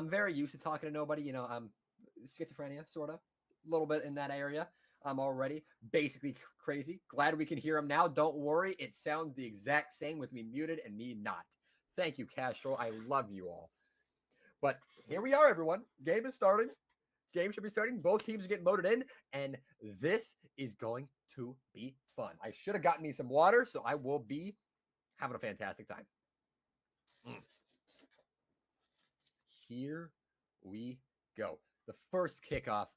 I'm very used to talking to nobody. You know, I'm schizophrenia, sort of, a little bit in that area. I'm already basically crazy. Glad we can hear him now. Don't worry, it sounds the exact same with me muted and me not. Thank you, Castro. I love you all. But here we are, everyone. Game is starting. Game should be starting. Both teams are getting voted in, and this is going to be fun. I should have gotten me some water, so I will be having a fantastic time. Here we go. The first kickoff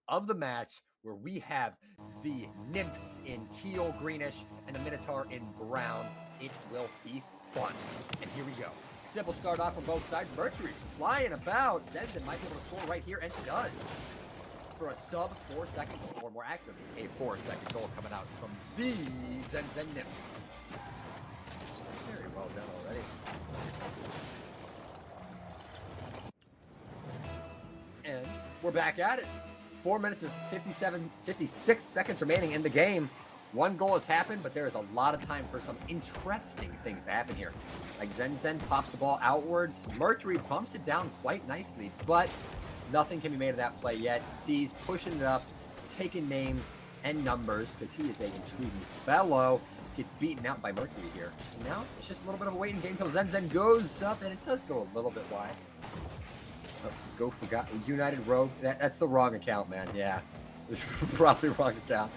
of the match where we have the nymphs in teal greenish and the minotaur in brown. It will be fun. And here we go. Simple start off from both sides. Mercury flying about. Zenzen might be able to score right here, and she does. For a sub 4-second goal, or more accurately, a 4-second goal coming out from the Zenzen nymphs. Very well done already. And we're back at it. 4 minutes and 56 seconds remaining in the game. One goal has happened, but there is a lot of time for some interesting things to happen here. Like Zenzen pops the ball outwards. Mercury bumps it down quite nicely, but nothing can be made of that play yet. C's pushing it up, taking names and numbers, because he is a intriguing fellow. Gets beaten out by Mercury here. And now it's just a little bit of a waiting game until Zenzen goes up, and it does go a little bit wide. Oh, go forgot United Rogue. That's the wrong account, man. Yeah, it's probably wrong account.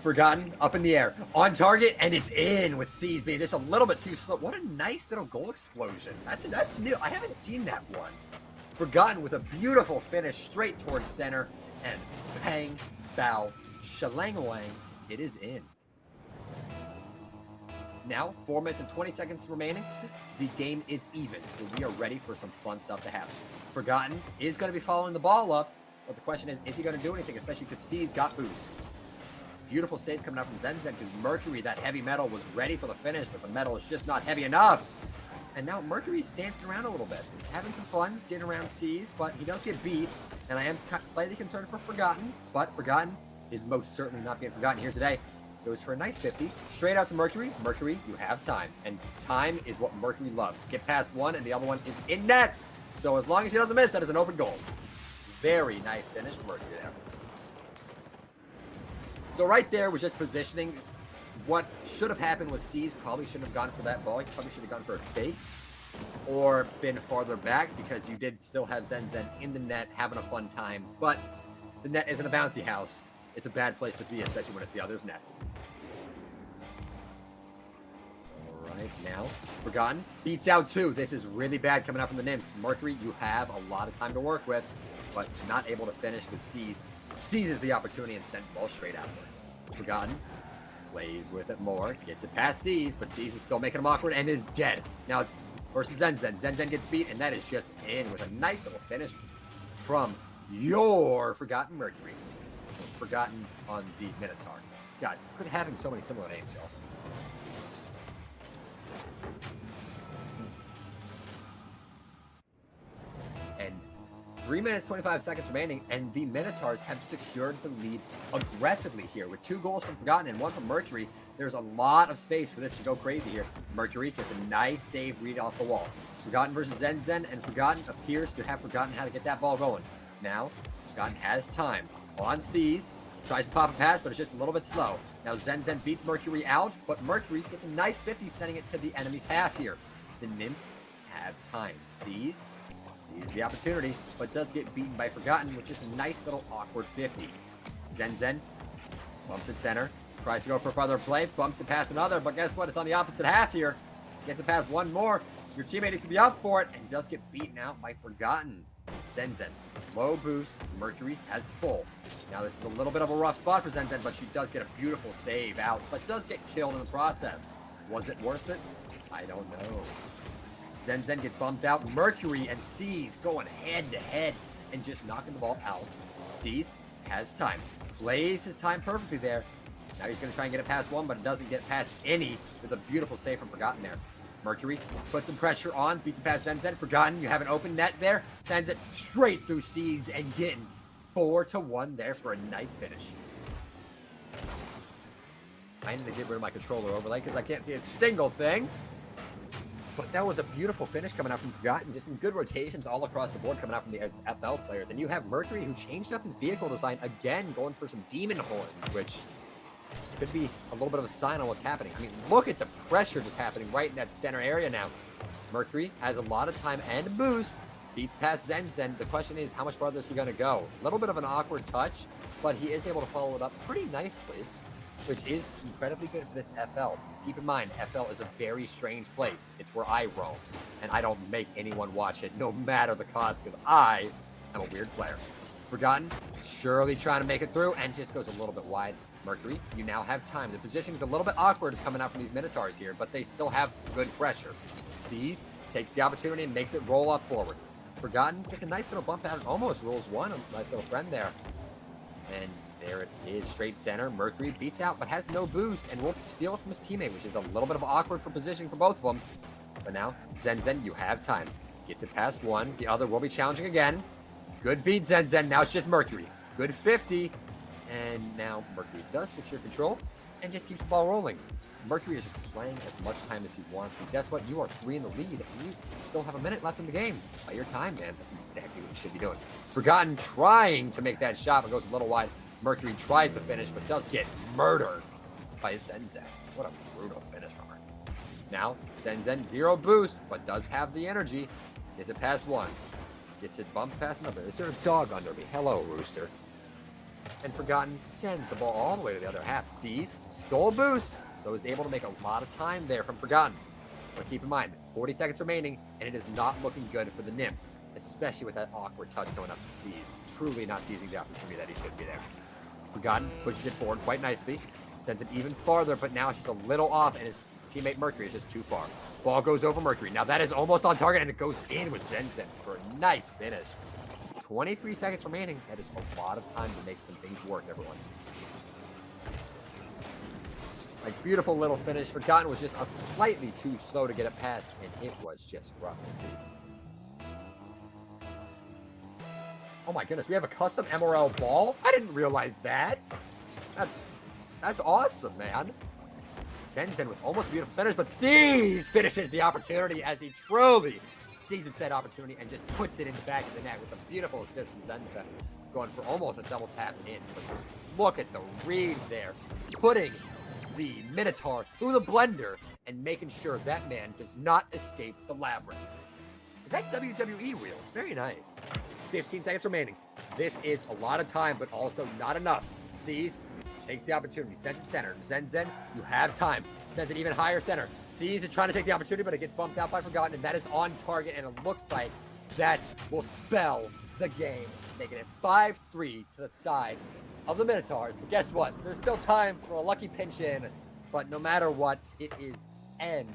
Forgotten up in the air on target, and it's in with C's being just a little bit too slow. What a nice little goal explosion. That's new. I haven't seen that one. Forgotten with a beautiful finish straight towards center, and bang, bow, shalangawang. It is in. Now, 4 minutes and 20 seconds remaining. The game is even, so we are ready for some fun stuff to happen. Forgotten is going to be following the ball up, but the question is he going to do anything, especially because C's got boost. Beautiful save coming out from Zenzen, because Mercury, that heavy metal, was ready for the finish, but the metal is just not heavy enough. And now Mercury's dancing around a little bit, having some fun, getting around C's, but he does get beat, and I am slightly concerned for Forgotten, but Forgotten is most certainly not being forgotten here today. Goes for a nice 50. Straight out to Mercury. Mercury, you have time. And time is what Mercury loves. Get past one, and the other one is in net. So as long as he doesn't miss, that is an open goal. Very nice finish from Mercury there. So right there was just positioning. What should have happened was C's probably shouldn't have gone for that ball. He probably should have gone for a fake or been farther back, because you did still have Zenzen in the net having a fun time. But the net isn't a bouncy house. It's a bad place to be, especially when it's the other's net. All right, now, Forgotten beats out two. This is really bad coming out from the Nymphs. Mercury, you have a lot of time to work with, but not able to finish with C's. Seizes the opportunity and sends the ball straight outwards. Forgotten plays with it more, gets it past C's, but C's is still making him awkward and is dead. Now it's versus Zenzen. Zenzen gets beat, and that is just in with a nice little finish from your Forgotten Mercury. Forgotten on the Minotaur. God, quit having so many similar names, y'all. And 3 minutes, 25 seconds remaining, and the Minotaurs have secured the lead aggressively here. With 2 goals from Forgotten and 1 from Mercury, there's a lot of space for this to go crazy here. Mercury gets a nice save read off the wall. Forgotten versus Zenzen, and Forgotten appears to have forgotten how to get that ball going. Now, Forgotten has time. On C's, tries to pop a pass, but it's just a little bit slow. Now Zenzen beats Mercury out, but Mercury gets a nice 50, sending it to the enemy's half here. The Nymphs have time. Sees the opportunity, but does get beaten by Forgotten, which is a nice little awkward 50. Zenzen bumps it center, tries to go for further play, bumps it past another, but guess what? It's on the opposite half here. Gets it past one more. Your teammate needs to be up for it, and does get beaten out by Forgotten. Zenzen, low boost, Mercury has full. Now this is a little bit of a rough spot for Zenzen, but she does get a beautiful save out, but does get killed in the process. Was it worth it? I don't know. Zenzen gets bumped out. Mercury and C's going head to head and just knocking the ball out. C's has time. Plays his time perfectly there. Now he's going to try and get it past one, but it doesn't get past any with a beautiful save from Forgotten there. Mercury puts some pressure on, beats it past Zenzen. Forgotten, you have an open net there. Sends it straight through C's and getting 4-1 there for a nice finish. I need to get rid of my controller overlay because I can't see a single thing. But that was a beautiful finish coming out from Forgotten. Just some good rotations all across the board coming out from the FL players. And you have Mercury, who changed up his vehicle design again, going for some Demon Horns, which could be a little bit of a sign on what's happening. I mean, look at the pressure just happening right in that center area now. Mercury has a lot of time and a boost. Beats past Zen Zen. The question is, how much farther is he going to go? A little bit of an awkward touch, but he is able to follow it up pretty nicely, which is incredibly good for this FL. Just keep in mind, FL is a very strange place. It's where I roam, and I don't make anyone watch it, no matter the cost, because I am a weird player. Forgotten, surely trying to make it through, and just goes a little bit wide. Mercury, you now have time. The position is a little bit awkward coming out from these Minotaurs here, but they still have good pressure. Sees, takes the opportunity, and makes it roll up forward. Forgotten gets a nice little bump out and almost rolls one. A nice little friend there. And there it is, straight center. Mercury beats out, but has no boost, and will steal it from his teammate, which is a little bit of awkward for positioning for both of them. But now, Zen Zen, you have time. Gets it past one. The other will be challenging again. Good beat, Zen Zen. Now it's just Mercury. Good 50. And now Mercury does secure control and just keeps the ball rolling. Mercury is playing as much time as he wants. And guess what? You are 3 in the lead, and you still have a minute left in the game. By your time, man. That's exactly what you should be doing. Forgotten trying to make that shot, but goes a little wide. Mercury tries to finish, but does get murdered by Zen Zen. What a brutal finish from her. Now, Zen Zen, 0 boost, but does have the energy. Gets it past one. Gets it bumped past another. Is there a dog under me? Hello, Rooster. And Forgotten sends the ball all the way to the other half. Sees, stole boost, so is able to make a lot of time there from Forgotten. But keep in mind, 40 seconds remaining, and it is not looking good for the Nymphs, especially with that awkward touch going up to Sees. Truly not seizing the opportunity that he should be there. Forgotten pushes it forward quite nicely, sends it even farther, but now it's just a little off, and his teammate Mercury is just too far. Ball goes over Mercury. Now that is almost on target, and it goes in with Zen Zen for a nice finish. 23 seconds remaining. That is a lot of time to make some things work, everyone. Like, beautiful little finish. Forgotten was just slightly too slow to get it past, and it was just rough to see. Oh my goodness, we have a custom MRL ball? I didn't realize that. That's awesome, man. Sends in with almost a beautiful finish, but Sees finishes the opportunity as he truly seizes said opportunity and just puts it in the back of the net with a beautiful assist from Zen Zen, going for almost a double tap in. But just look at the read there, putting the Minotaur through the blender and making sure that man does not escape the labyrinth. Is that WWE wheels? Very nice. 15 seconds remaining. This is a lot of time, but also not enough. Sees, takes the opportunity, sends it center. Zen Zen, you have time. Sends it even higher center. Sees it trying to take the opportunity, but it gets bumped out by Forgotten, and that is on target, and it looks like that will spell the game, making it 5-3 to the side of the Minotaurs. But guess what? There's still time for a lucky pinch in, but no matter what, it is end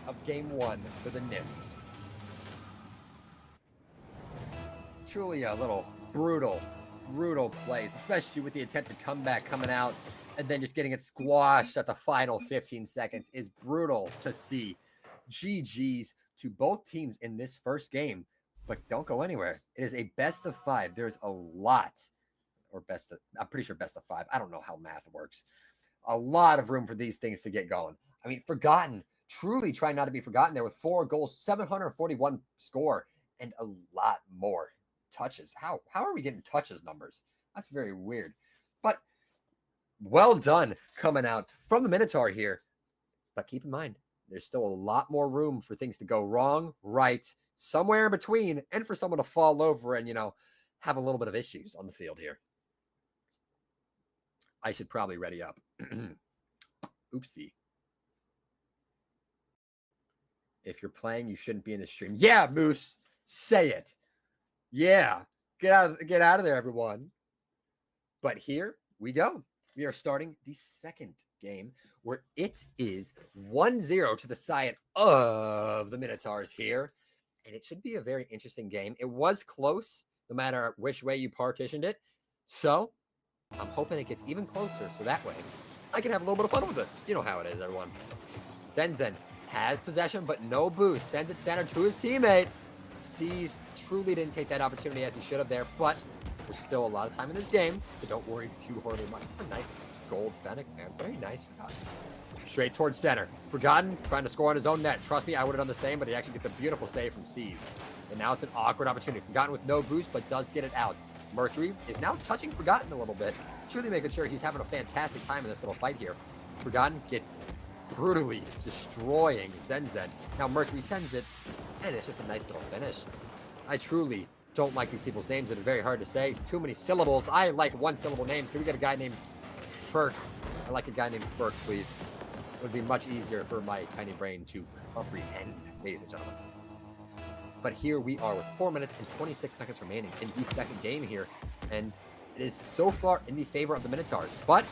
of game 1 for the Nymphs. Truly a little brutal plays, especially with the attempted comeback coming out and then just getting it squashed at the final 15 seconds is brutal to see. GG's to both teams in this first game, but don't go anywhere. It is a best of 5. There's a lot, or I'm pretty sure best of 5. I don't know how math works. A lot of room for these things to get going. I mean, Forgotten, truly trying not to be forgotten there with 4 goals, 741 score, and a lot more touches. How are we getting touches numbers? That's very weird. But well done coming out from the Minotaur here. But keep in mind, there's still a lot more room for things to go wrong, right, somewhere in between, and for someone to fall over and, have a little bit of issues on the field here. I should probably ready up. Oopsie. If you're playing, you shouldn't be in the stream. Yeah, Moose, say it. Yeah, get out of there, everyone. But here we go. We are starting the second game where it is 1-0 to the side of the Minotaurs here. And it should be a very interesting game. It was close, no matter which way you partitioned it. So I'm hoping it gets even closer, so that way I can have a little bit of fun with it. You know how it is, everyone. Zen Zen has possession, but no boost. Sends it center to his teammate. Sees truly didn't take that opportunity as he should have there, but there's still a lot of time in this game, so don't worry too horribly much. It's a nice gold Fennec, man. Very nice. Straight towards center. Forgotten, trying to score on his own net. Trust me, I would have done the same, but he actually gets a beautiful save from Seas. And now it's an awkward opportunity. Forgotten with no boost, but does get it out. Mercury is now touching Forgotten a little bit, truly making sure he's having a fantastic time in this little fight here. Forgotten gets brutally destroying Zenzen. Now Mercury sends it, and it's just a nice little finish. I truly don't like these people's names. It is very hard to say. Too many syllables. I like one-syllable names. Can we get a guy named Ferk? I like a guy named Ferk, please. It would be much easier for my tiny brain to comprehend, ladies and gentlemen. But here we are with 4 minutes and 26 seconds remaining in the second game here. And it is so far in the favor of the Minotaurs. But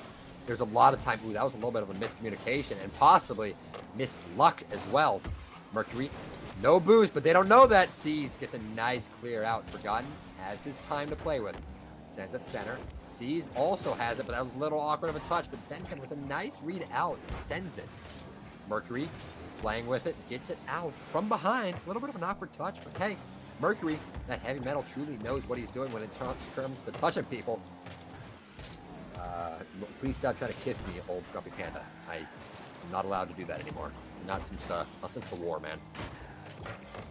there's a lot of time. Ooh, that was a little bit of a miscommunication and possibly missed luck as well. Mercury, no boost, but they don't know that. Seas gets a nice clear out. Forgotten has his time to play with. Sends at center. Seas also has it, but that was a little awkward of a touch. But Zenzen with a nice read out sends it. Mercury playing with it, gets it out from behind. A little bit of an awkward touch, but hey, Mercury, that heavy metal, truly knows what he's doing when it comes to touching people. Please stop trying to kiss me, old grumpy panda. I'm not allowed to do that anymore. Not since the war, man.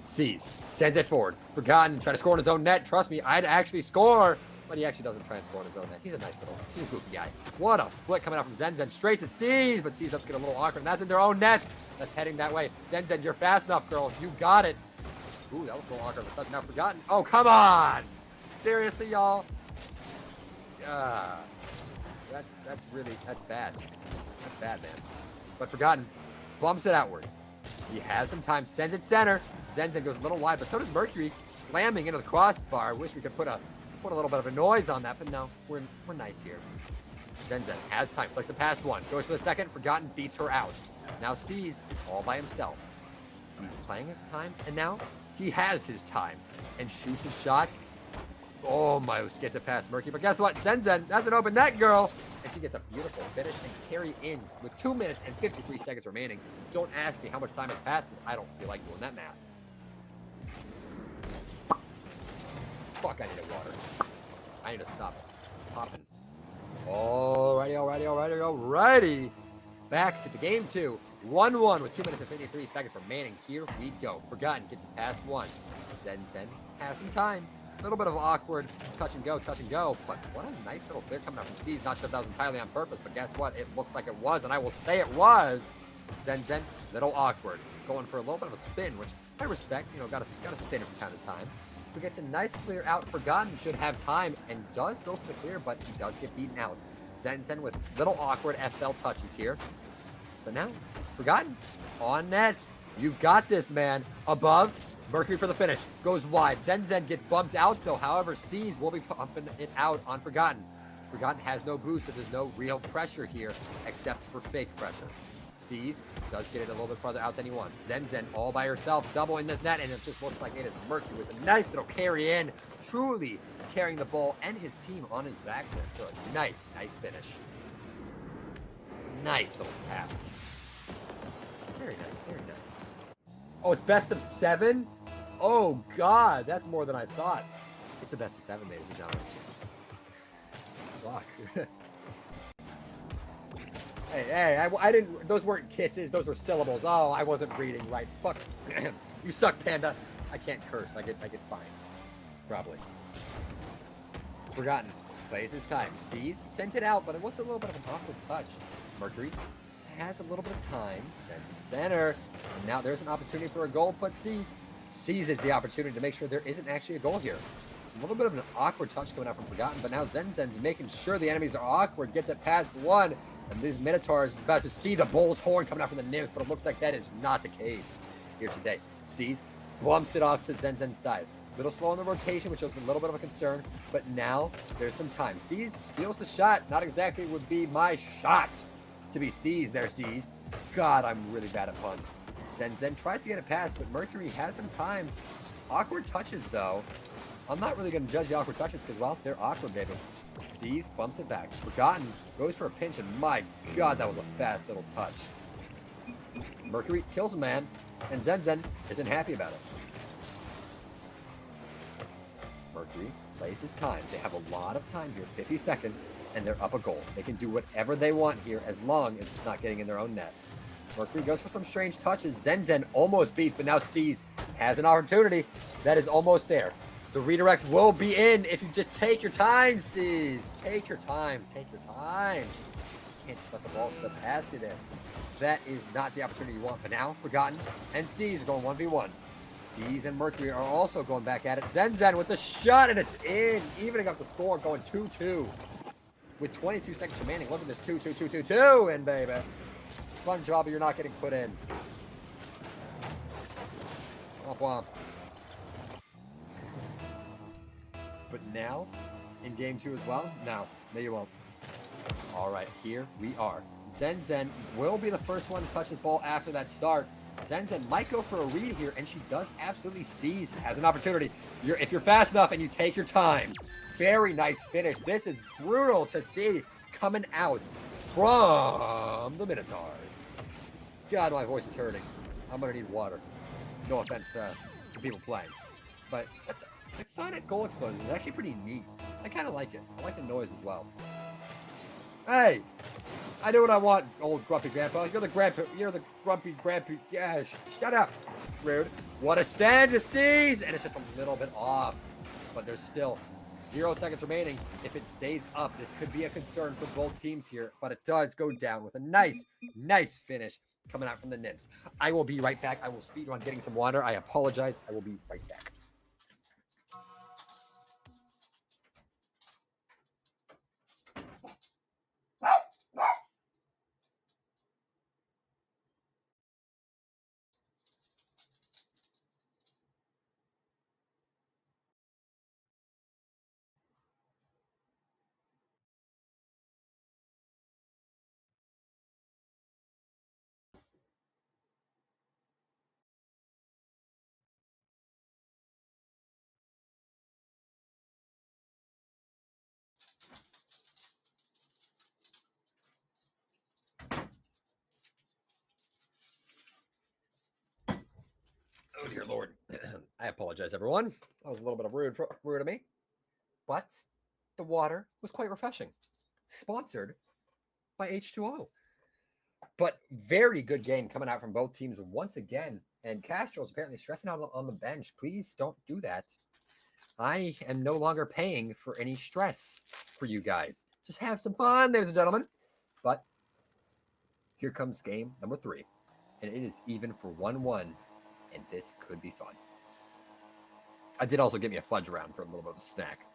Seas, sends it forward. Forgotten, trying to score on his own net. Trust me, I'd actually score. But he actually doesn't try and score on his own net. He's a goofy guy. What a flick coming out from Zenzen straight to Seas. But Seas, that's getting a little awkward. And that's in their own net. That's heading that way. Zenzen, you're fast enough, girl. You got it. Ooh, that was a little awkward. But that's now Forgotten. Oh, come on. Seriously, y'all? That's bad. That's bad, man. But Forgotten bumps it outwards. He has some time. Sends it center. Zenzen goes a little wide. But so does Mercury, slamming into the crossbar. I wish we could put a little bit of a noise on that, but no, we're nice here. Zenzen has time, flicks it past one, goes for the second, Forgotten beats her out. Now Seas all by himself. He's playing his time, and now he has his time and shoots his shots. Almost gets it past Mercury, but guess what? Zenzen, that's an open net, girl. And she gets a beautiful finish and carry in with 2 minutes and 53 seconds remaining. Don't ask me how much time has passed, because I don't feel like doing that math. Fuck, I need a water. I need to stop popping. Alrighty. Back to the game 2. 1-1 with 2 minutes and 53 seconds remaining. Here we go. Forgotten gets it past one. Zenzen has some time. A little bit of awkward touch and go. But what a nice little clear coming out from Seas. Not sure if that was entirely on purpose, but guess what? It looks like it was, and I will say it was. Zenzen, little awkward. Going for a little bit of a spin, which I respect. You know, gotta spin it from time to time. Who gets a nice clear out. Forgotten should have time and does go for the clear, but he does get beaten out. Zenzen with little awkward FL touches here. But now, Forgotten on net. You've got this, man. Above, Mercury for the finish. Goes wide. Zenzen gets bumped out, though. However, Seas will be pumping it out on Forgotten. Forgotten has no boost, so there's no real pressure here except for fake pressure. Seas does get it a little bit farther out than he wants. Zenzen all by herself, doubling this net, and it just looks like it is Mercury with a nice little carry in, truly carrying the ball and his team on his back there. So nice finish. Nice little tap. Very nice. Oh, it's best of 7? Oh, God, that's more than I thought. It's a best of 7, ladies and gentlemen. Fuck. Hey, I didn't, those weren't kisses, those were syllables. Oh, I wasn't reading right. Fuck. You suck, Panda. I can't curse. I get fined. Probably. Forgotten. Plays his time. Seas, sends it out, but it was a little bit of an awkward touch. Mercury has a little bit of time. Sends it center. And now there's an opportunity for a goal, but Seas seizes the opportunity to make sure there isn't actually a goal here. A little bit of an awkward touch coming out from Forgotten, but now Zenzen's making sure the enemies are awkward, gets it past one, and these Minotaurs is about to see the bull's horn coming out from the nymph, but it looks like that is not the case here today. Seas bumps it off to Zenzen's side. A little slow in the rotation, which was a little bit of a concern, but now there's some time. Seas steals the shot. Not exactly would be my shot to be Seas there, Seas. God, I'm really bad at puns. Zenzen tries to get it past, but Mercury has some time. Awkward touches, though. I'm not really going to judge the awkward touches because, well, they're awkward, baby. Seas bumps it back. Forgotten goes for a pinch, and my God, that was a fast little touch. Mercury kills a man, and Zenzen isn't happy about it. Mercury plays his time. They have a lot of time here, 50 seconds, and they're up a goal. They can do whatever they want here as long as it's not getting in their own net. Mercury goes for some strange touches. Zen almost beats, but now Seas has an opportunity. That is almost there. The redirect will be in if you just take your time, Seas. Take your time. Take your time. You can't just let the ball slip past you there. That is not the opportunity you want. But now, Forgotten and Seas going 1v1. Seas and Mercury are also going back at it. Zen with the shot, and it's in. Evening up the score, going 2-2. With 22 seconds remaining. Look at this 2-2-2-2-2. And baby. SpongeBob, you're not getting put in. Womp womp. But now, in game 2 as well? No, you won't. All right, here we are. Zen will be the first one to touch this ball after that start. Zen might go for a read here, and she does absolutely seize, has an opportunity. If you're fast enough and you take your time. Very nice finish. This is brutal to see coming out from the Minotaurs. God, my voice is hurting. I'm going to need water. No offense to people playing. But that Sonic goal explosion is actually pretty neat. I kind of like it. I like the noise as well. Hey! I do what I want, old grumpy grandpa. You're the grumpy grandpa. Yeah, shut up. Rude. What a send to Seas! And it's just a little bit off. But there's still 0 seconds remaining. If it stays up, this could be a concern for both teams here. But it does go down with a nice finish coming out from the Nymphs. I will be right back. I will speed run getting some water. I apologize. I will be right back. Oh, dear Lord. I apologize, everyone. That was a little bit of rude of me. But the water was quite refreshing. Sponsored by H2O. But very good game coming out from both teams once again. And Castro's apparently stressing out on the bench. Please don't do that. I am no longer paying for any stress for you guys. Just have some fun, ladies and gentlemen. But here comes game number 3. And it is even for 1-1. And this could be fun. I did also get me a fudge round for a little bit of a snack.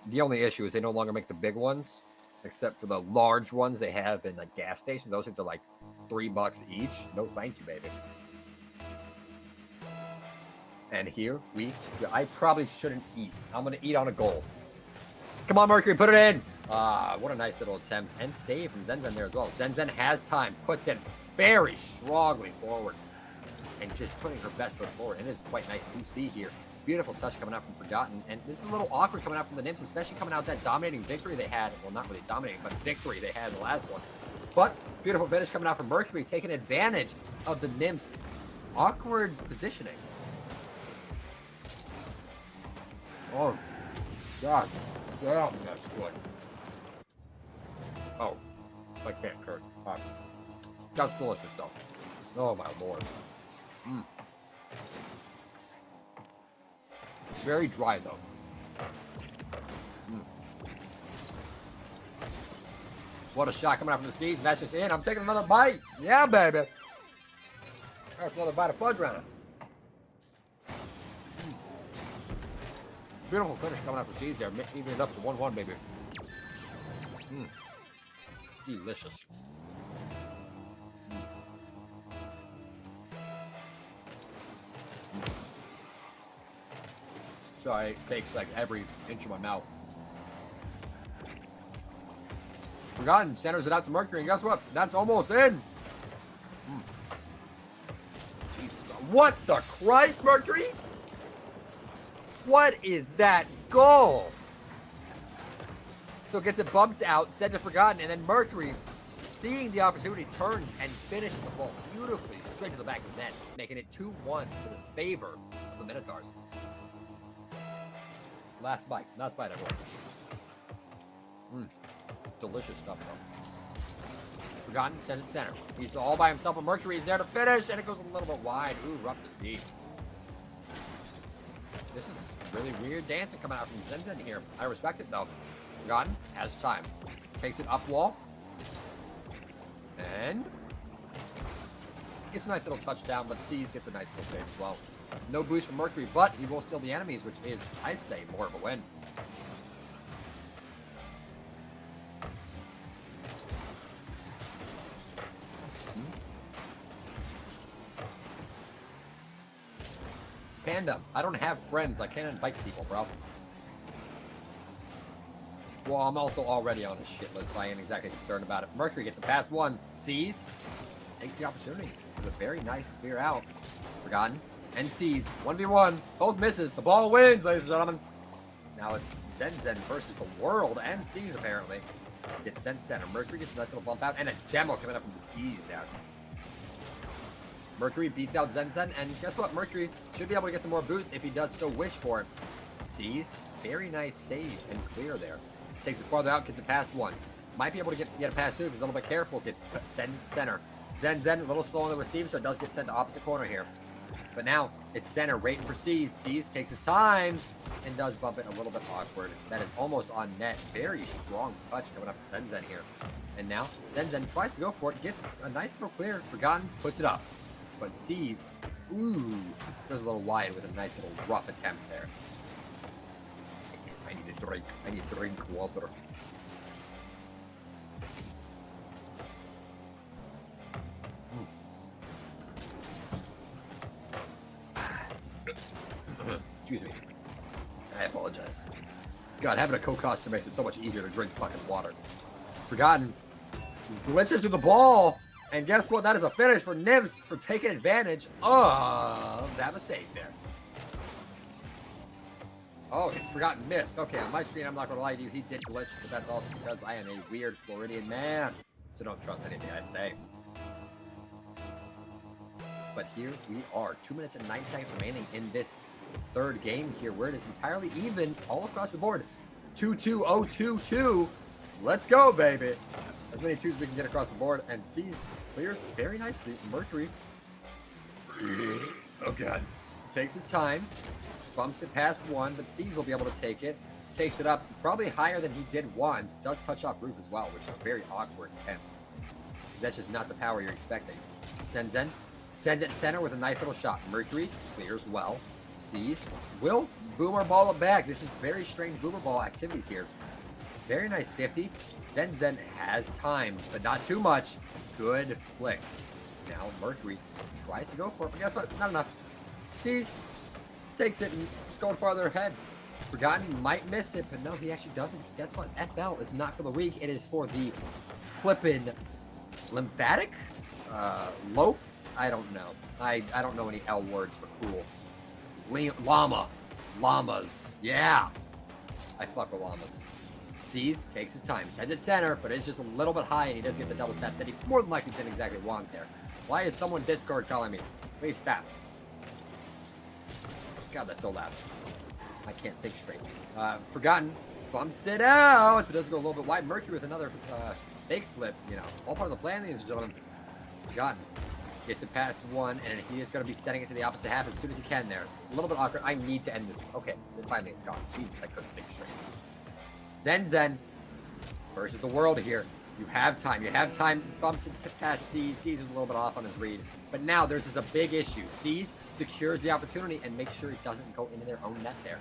The only issue is they no longer make the big ones, except for the large ones they have in like gas stations. Those things are like $3 each. No, thank you, baby. And here I probably shouldn't eat. I'm gonna eat on a goal. Come on, Mercury, put it in. What a nice little attempt and save from Zen there as well. Zen has time, puts it very strongly forward, and just putting her best foot forward. And it is quite nice to see here. Beautiful touch coming out from Forgotten. And this is a little awkward coming out from the Nymphs, especially coming out that dominating victory they had. Well, not really dominating, but victory they had in the last one. But beautiful finish coming out from Mercury, taking advantage of the Nymphs' awkward positioning. Oh, God. Damn, that's good. Oh, I can't curse. That's delicious, though. Oh, my Lord. It's very dry, though. What a shot coming out from the seas. That's just in. I'm taking another bite. Yeah, baby. That's another bite of fudge round. Beautiful finish coming out from the seas there. Even it up to 1-1, baby. Delicious. Sorry, it takes like every inch of my mouth. Forgotten centers it out to Mercury, and guess what? That's almost in. Jesus, what the Christ, Mercury? What is that goal? So gets it bumped out, sent to Forgotten, and then Mercury, seeing the opportunity, turns and finishes the ball beautifully straight to the back of the net, making it 2-1 to the favor of the Minotaurs. Last bite, everyone. Delicious stuff, though. Forgotten sends it center. He's all by himself, but Mercury is there to finish, and it goes a little bit wide. Ooh, rough to see. This is really weird dancing coming out from Zenzen here. I respect it, though. Forgotten has time. Takes it up wall. And gets a nice little touchdown, but Seas gets a nice little save as well. No boost from Mercury, but he will steal the enemies, which is, I say, more of a win. Panda, I don't have friends. I can't invite people, bro. Well, I'm also already on a shit list, so I ain't exactly concerned about it. Mercury gets a pass one. Sees. Takes the opportunity. It's a very nice clear out. Forgotten. And Sees. 1v1. Both misses. The ball wins, ladies and gentlemen. Now it's Zenzen versus the world and Sees, apparently. Gets sent center. Mercury gets a nice little bump out. And a demo coming up from the Sees down. Mercury beats out Zenzen, and guess what? Mercury should be able to get some more boost if he does so wish for it. Sees, very nice save and clear there. Takes it farther out, gets a pass one. Might be able to get a pass two if he's a little bit careful. Gets sent center. Zenzen, a little slow on the receive, so it does get sent to opposite corner here. But now it's center, waiting for Sees. Sees takes his time and does bump it a little bit awkward. That is almost on net. Very strong touch coming up from Zenzen here. And now Zenzen tries to go for it, gets a nice little clear. Forgotten, puts it up. But Sees, ooh, goes a little wide with a nice little rough attempt there. I need a drink. I need to drink water. Excuse me. I apologize. God, having a co-coster makes it so much easier to drink fucking water. Forgotten. Glitches with the ball. And guess what? That is a finish for Nims for taking advantage of that mistake there. Oh, Forgotten missed. Okay, on my screen, I'm not going to lie to you. He did glitch, but that's also because I am a weird Floridian man. So don't trust anything I say. But here we are. 2 minutes and 9 seconds remaining in this third game here, where it is entirely even all across the board. 2-2-0-2-2. Let's go, baby. As many twos we can get across the board, and Sees clears very nicely. Mercury, oh god, takes his time, bumps it past one, but Sees will be able to take it, takes it up probably higher than he did once, does touch off roof as well, which is a very awkward attempt. That's just not the power you're expecting. Zenzen sends it center with a nice little shot. Mercury clears well. Sees will boomer ball it back. This is very strange boomer ball activities here. Very nice 50. Zenzen has time, but not too much. Good flick. Now Mercury tries to go for it, but guess what? Not enough. Sees, takes it, and it's going farther ahead. Forgotten might miss it, but no, he actually doesn't. Because guess what? FL is not for the weak. It is for the flippin' lymphatic? Lope? I don't know. I don't know any L words for cool. Llama. Llamas. Yeah. I fuck with llamas. Sees, takes his time, sends it center, but it's just a little bit high, and he does get the double tap that he more than likely didn't exactly want there. Why is someone Discord calling me? Please stop. God, that's so loud. I can't think straight. Forgotten bumps it out, but does go a little bit wide. Mercury with another fake flip, you know. All part of the plan, ladies and gentlemen. Forgotten gets it past one, and he is going to be setting it to the opposite half as soon as he can there. A little bit awkward. I need to end this. Okay, finally it's gone. Jesus, I couldn't think straight. Zenzen versus the world here. You have time. You have time. Bumps it past Sees. Sees was a little bit off on his read. But now there's a big issue. Sees secures the opportunity and makes sure it doesn't go into their own net there.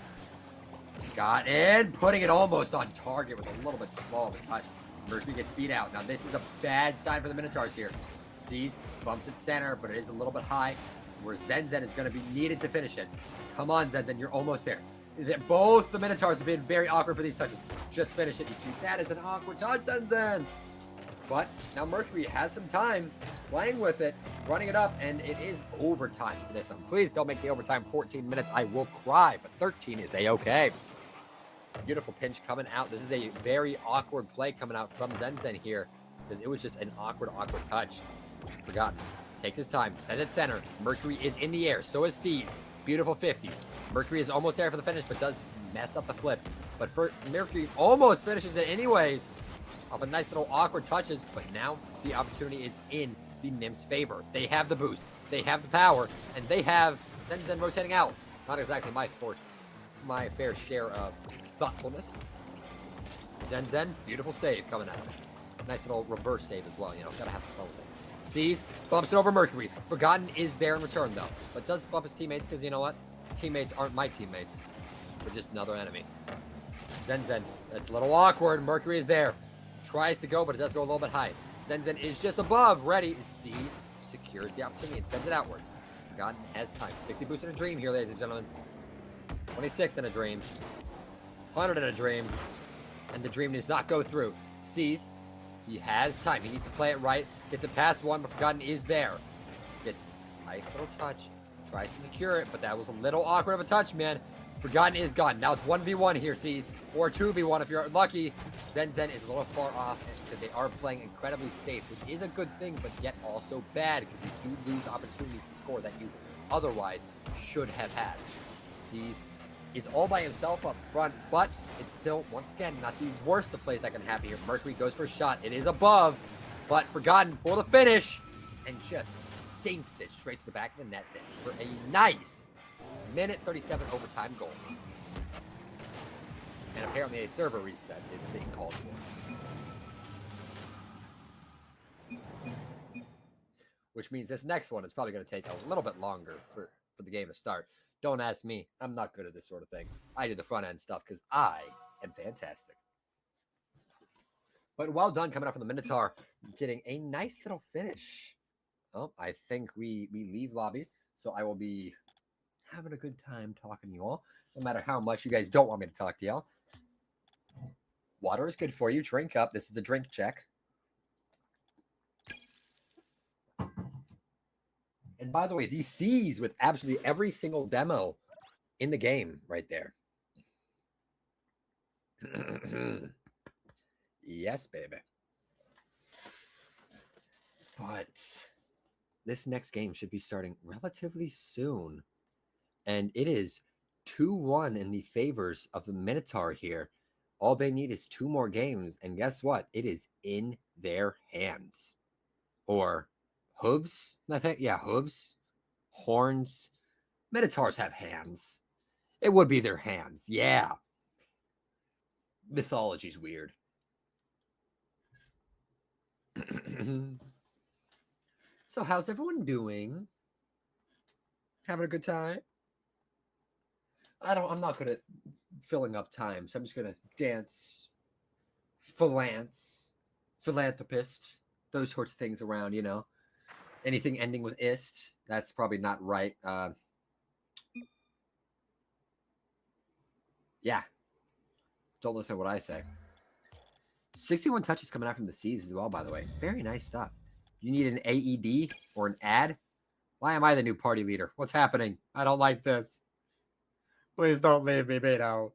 Got it. Putting it almost on target with a little bit slow of a touch. Mercury gets beat out. Now this is a bad sign for the Minotaurs here. Sees, bumps it center, but it is a little bit high. Where Zenzen is going to be needed to finish it. Come on, Zenzen. You're almost there. Both the Minotaurs have been very awkward for these touches. Just finish it. You see, that is an awkward touch, Zenzen. But now Mercury has some time playing with it, running it up, and it is overtime for this one. Please don't make the overtime 14 minutes. I will cry, but 13 is a-okay. Beautiful pinch coming out. This is a very awkward play coming out from Zenzen here, because it was just an awkward touch. Forgotten. Takes his time. Sends it center. Mercury is in the air. So is Sees. Beautiful 50. Mercury is almost there for the finish, but does mess up the flip. But for Mercury almost finishes it anyways. Off a nice little awkward touches, but now the opportunity is in the Nymph's favor. They have the boost, they have the power, and they have Zen Zen rotating out. Not exactly my fair share of thoughtfulness. Zen Zen, beautiful save coming out. Nice little reverse save as well, you know, gotta have some fun with it. Sees, bumps it over Mercury. Forgotten is there in return though, but does bump his teammates because you know what? Teammates aren't my teammates. They're just another enemy. Zen Zen, that's a little awkward. Mercury is there. Tries to go, but it does go a little bit high. Zen Zen is just above, ready. Sees, secures the opportunity and sends it outwards. Forgotten has time. 60 boost in a dream here, ladies and gentlemen. 26 in a dream. 100 in a dream. And the dream does not go through. Sees, he has time. He needs to play it right. Gets it past one, but Forgotten is there. Gets a nice little touch. Tries to secure it, but that was a little awkward of a touch, man. Forgotten is gone. Now it's 1v1 here, Sees. Or 2v1 if you're lucky. Zen Zen is a little far off because they are playing incredibly safe, which is a good thing, but yet also bad because you do lose opportunities to score that you otherwise should have had. Sees is all by himself up front, but it's still, once again, not the worst of plays that can happen here. Mercury goes for a shot. It is above, but Forgotten for the finish and just sinks it straight to the back of the net there for a nice minute 37 overtime goal. And apparently a server reset is being called for. Which means this next one is probably going to take a little bit longer for the game to start. Don't ask me. I'm not good at this sort of thing. I do the front end stuff because I am fantastic. But well done coming up from the Minotaur. Getting a nice little finish. Oh, I think we leave lobby. So I will be having a good time talking to you all. No matter how much you guys don't want me to talk to y'all. Water is good for you. Drink up. This is a drink check. And by the way, these C's with absolutely every single demo in the game right there. Yes, baby. But this next game should be starting relatively soon. And it is 2-1 in the favors of the Minotaur here. All they need is 2 more games. And guess what? It is in their hands. Or hooves, I think. Yeah, hooves. Horns. Minotaurs have hands. It would be their hands. Yeah. Mythology's weird. So how's everyone doing? Having a good time? I'm not good at filling up time, so I'm just gonna dance, philanthropist, those sorts of things around, you know. Anything ending with ist, that's probably not right. Yeah. Don't listen to what I say. 61 touches coming out from the C's as well, by the way. Very nice stuff. You need an AED or an ad? Why am I the new party leader? What's happening? I don't like this. Please don't leave me, Beto.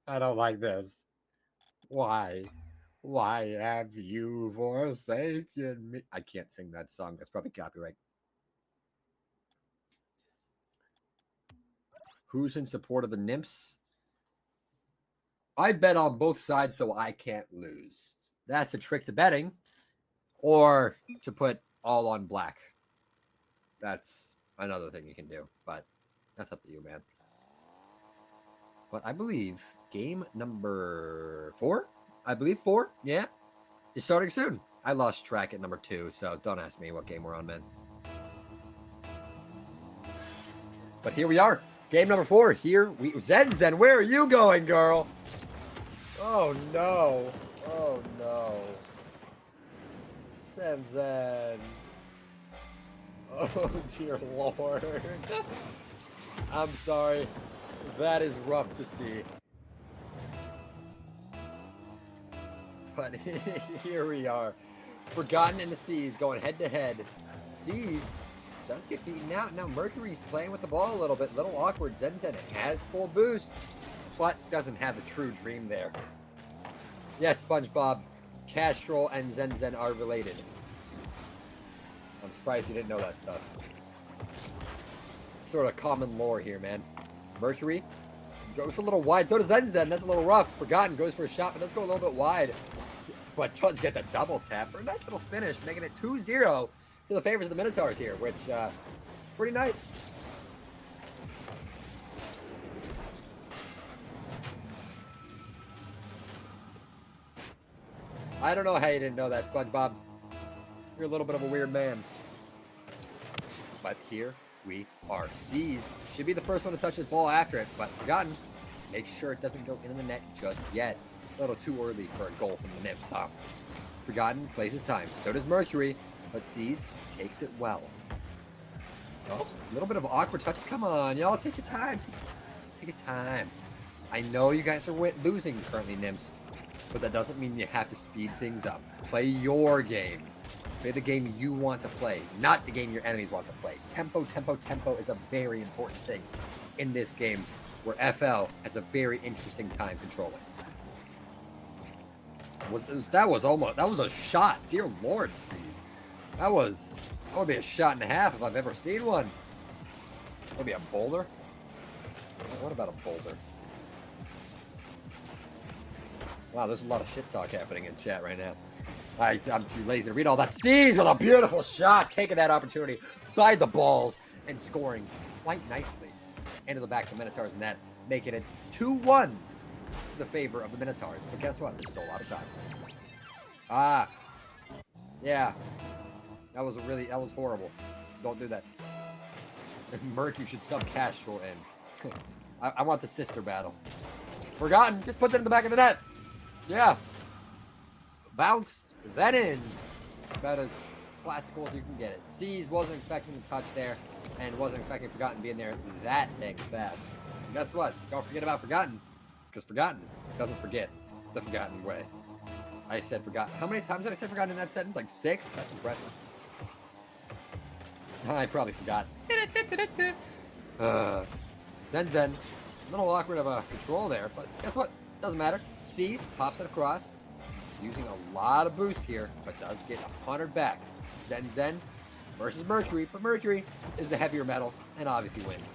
I don't like this. Why? Why have you forsaken me? I can't sing that song. That's probably copyright. Who's in support of the Nymphs? I bet on both sides so I can't lose. That's the trick to betting. Or to put all on black. That's another thing you can do. But that's up to you, man. But I believe game number 4? I believe 4, yeah. It's starting soon. I lost track at number 2, so don't ask me what game we're on, man. But here we are. Game number 4. Here we... Zen Zen, where are you going, girl? Oh, no. Oh, no. Zen Zen. Oh, dear Lord. I'm sorry. That is rough to see. But here we are. Forgotten in the C's going head to head. C's does get beaten out. Now Mercury's playing with the ball a little bit. Little awkward. Zen Zen has full boost, but doesn't have the true dream there. Yes, SpongeBob, Castrol and Zen Zen are related. I'm surprised you didn't know that stuff. sort of common lore here, man. Mercury goes a little wide. So does Zenzen. That's a little rough. Forgotten goes for a shot, but does go a little bit wide. But does get the double tap for a nice little finish, making it 2-0 to the favors of the Minotaurs here, which, pretty nice. I don't know how you didn't know that, SpongeBob. You're a little bit of a weird man. But here we are. Seas should be the first one to touch his ball after it, but Forgotten, make sure it doesn't go into the net just yet. A little too early for a goal from the Nips, huh? Forgotten plays his time. So does Mercury, but Seas takes it well. Oh, a little bit of awkward touch. Come on, y'all, take your time. Take your time. I know you guys are losing currently, Nims, but that doesn't mean you have to speed things up. Play your game. Play the game you want to play, not the game your enemies want to play. Tempo, tempo, tempo is a very important thing in this game where FL has a very interesting time controlling. That was a shot. Dear Lord, Seas. That would be a shot and a half if I've ever seen one. That would be a boulder. What about a boulder? Wow, there's a lot of shit talk happening in chat right now. I'm too lazy to read all that. Seas with a beautiful shot, taking that opportunity by the balls and scoring quite nicely into the back of the Minotaurs net, making it 2-1 to the favor of the Minotaurs. But guess what? There's still a lot of time. Ah, yeah, that was horrible. Don't do that. Mercury should sub Castro in. I want the sister battle. Forgotten, just put that in the back of the net. Yeah. Bounce that in. About as classical as you can get it. Seas wasn't expecting the touch there, and wasn't expecting Forgotten being there that dang fast. And guess what? Don't forget about Forgotten, because Forgotten doesn't forget the Forgotten way. I said Forgotten. How many times did I say Forgotten in that sentence? Like 6? That's impressive. I probably forgot. Zenzen. A little awkward of a control there, but guess what? Doesn't matter. Seas, pops it across. Using a lot of boost here, but does get 100 back. Zenzen versus Mercury, but Mercury is the heavier metal and obviously wins.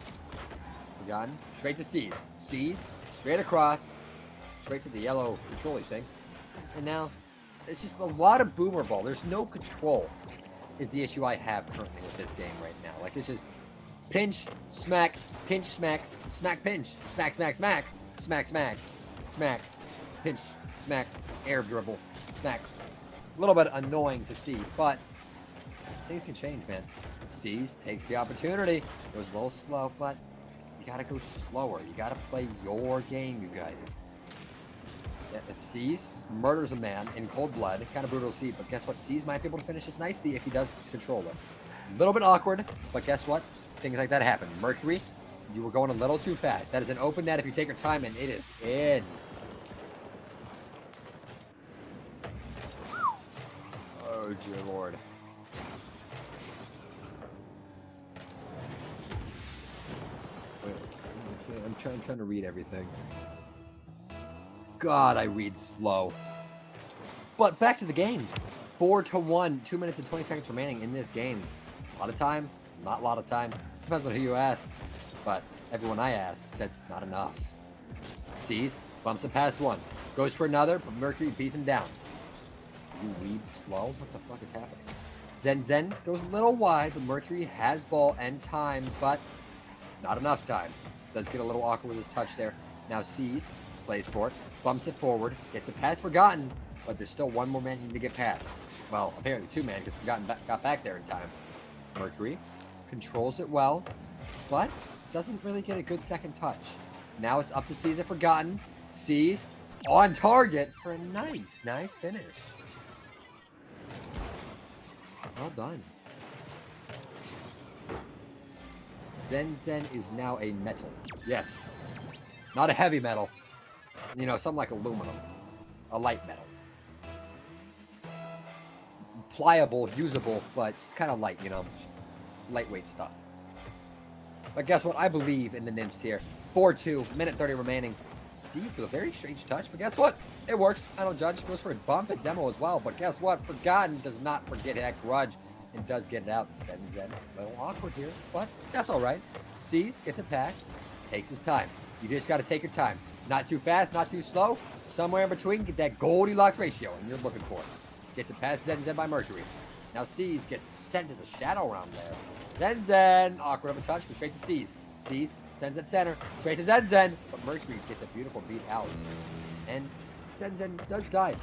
Forgotten, straight to Seas. Seas, straight across, straight to the yellow controlling thing. And now, it's just a lot of boomer ball. There's no control is the issue I have currently with this game right now. Like, it's just pinch, smack, smack, pinch, smack, smack, smack, smack, smack, smack, pinch, smack, air dribble, smack. A little bit annoying to see, but things can change, man. Seas takes the opportunity, goes a little slow, but you gotta go slower. You gotta play your game, you guys. Yeah, Seas murders a man in cold blood. Kind of brutal to see, but guess what? Seas might be able to finish this nicely if he does control it. A little bit awkward, but guess what? Things like that happen. Mercury, you were going a little too fast. That is an open net if you take your time, and it is in. Oh, dear Lord. Wait, I'm trying to read everything. God, I read slow. But back to the game. 4-1, 2 minutes and 20 seconds remaining in this game. A lot of time, not a lot of time. Depends on who you ask. But everyone I asked said it's not enough. Seas, bumps it past one. Goes for another, but Mercury beats him down. You read slow? What the fuck is happening? Zenzen goes a little wide, but Mercury has ball and time, but not enough time. Does get a little awkward with his touch there. Now Seas plays for it, bumps it forward, gets it past Forgotten, but there's still one more man you need to get past. Well, apparently 2 men, because Forgotten got back there in time. Mercury controls it well, but doesn't really get a good second touch. Now it's up to Seas and Forgotten. Seas on target for a nice finish. Well done. Zenzen is now a metal. Yes. Not a heavy metal. You know, something like aluminum. A light metal. Pliable, usable, but just kind of light, you know. Lightweight stuff. But guess what? I believe in the Nymphs here. 4-2, minute 30 remaining. Seas with a very strange touch, but guess what? It works. I don't judge. Goes for a bump and demo as well, but guess what? Forgotten does not forget that grudge and does get it out. Zen, a little awkward here, but that's all right. Sees, gets it past, takes his time. You just got to take your time. Not too fast, not too slow. Somewhere in between, get that Goldilocks ratio, and you're looking for it. Gets it past Zen by Mercury. Now Seas gets sent to the shadow realm there. Zen, awkward of a touch, but straight to Seas. Seas sends it center, straight to Zen, but Mercury gets a beautiful beat out. And Zen does die.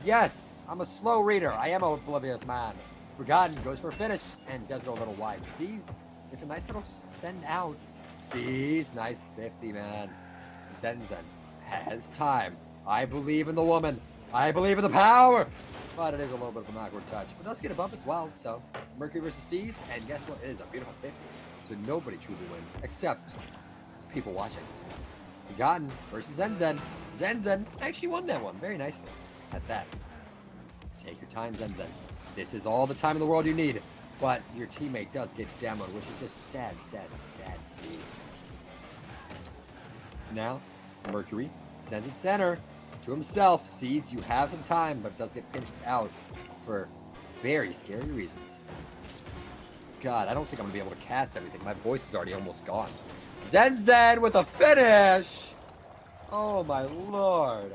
Yes, I'm a slow reader. I am a oblivious man. Forgotten goes for a finish and does go a little wide. Sees, it's a nice little send out. Sees, nice 50, man. Zen has time. I believe in the woman. I believe in the power. But it is a little bit of an awkward touch. But does get a bump as well. So Mercury versus Seas, and guess what? It is a beautiful 50. So nobody truly wins except people watching. Forgotten versus Zen. Zen actually won that one very nicely at that. Take your time, Zen. This is all the time in the world you need. But your teammate does get demoed, which is just sad to see. Now, Mercury sends it center to himself. Sees you have some time, but does get pinched out for very scary reasons. God, I don't think I'm going to be able to cast everything. My voice is already almost gone. Zen with a finish! Oh, my lord.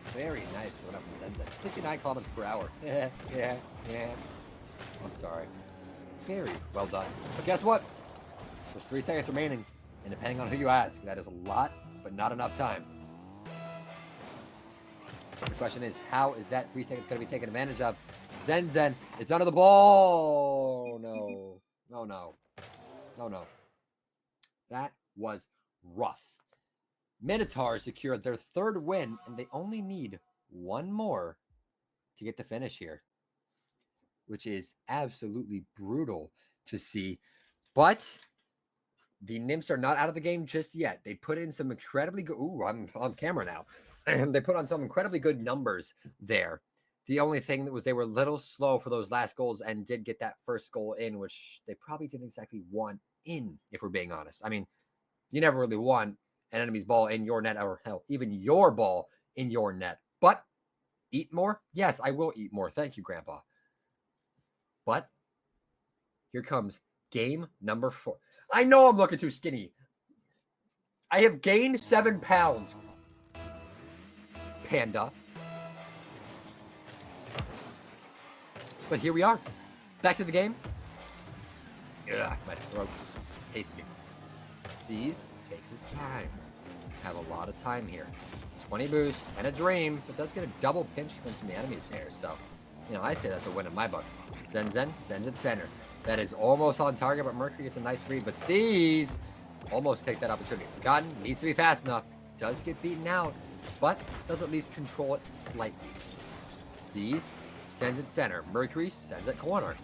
Very nice run up from Zen. 69 kilometers per hour. Yeah. I'm sorry. Very well done. But guess what? There's 3 seconds remaining. And depending on who you ask, that is a lot, but not enough time. So the question is, how is that 3 seconds going to be taken advantage of? Zen is under the ball. No. That was rough. Minotaurs secured their 3rd win, and they only need 1 more to get the finish here, which is absolutely brutal to see. But the Nymphs are not out of the game just yet. They put in some incredibly good... Ooh, I'm on camera now. They put on some incredibly good numbers there. The only thing that was they were a little slow for those last goals and did get that first goal in, which they probably didn't exactly want in, if we're being honest. I mean, you never really want an enemy's ball in your net, or hell, even your ball in your net. But eat more? Yes, I will eat more. Thank you, Grandpa. But here comes game number 4. I know I'm looking too skinny. I have gained 7 pounds. Panda. But here we are. Back to the game. Ugh, my throat hates me. Sees, takes his time. Have a lot of time here. 20 boost and a dream, but does get a double pinch from the enemies there. So, I say that's a win in my book. Zen sends it center. That is almost on target, but Mercury gets a nice read. But Sees almost takes that opportunity. Forgotten, needs to be fast enough. Does get beaten out, but does at least control it slightly. Sees, sends it center. Mercury sends it corner.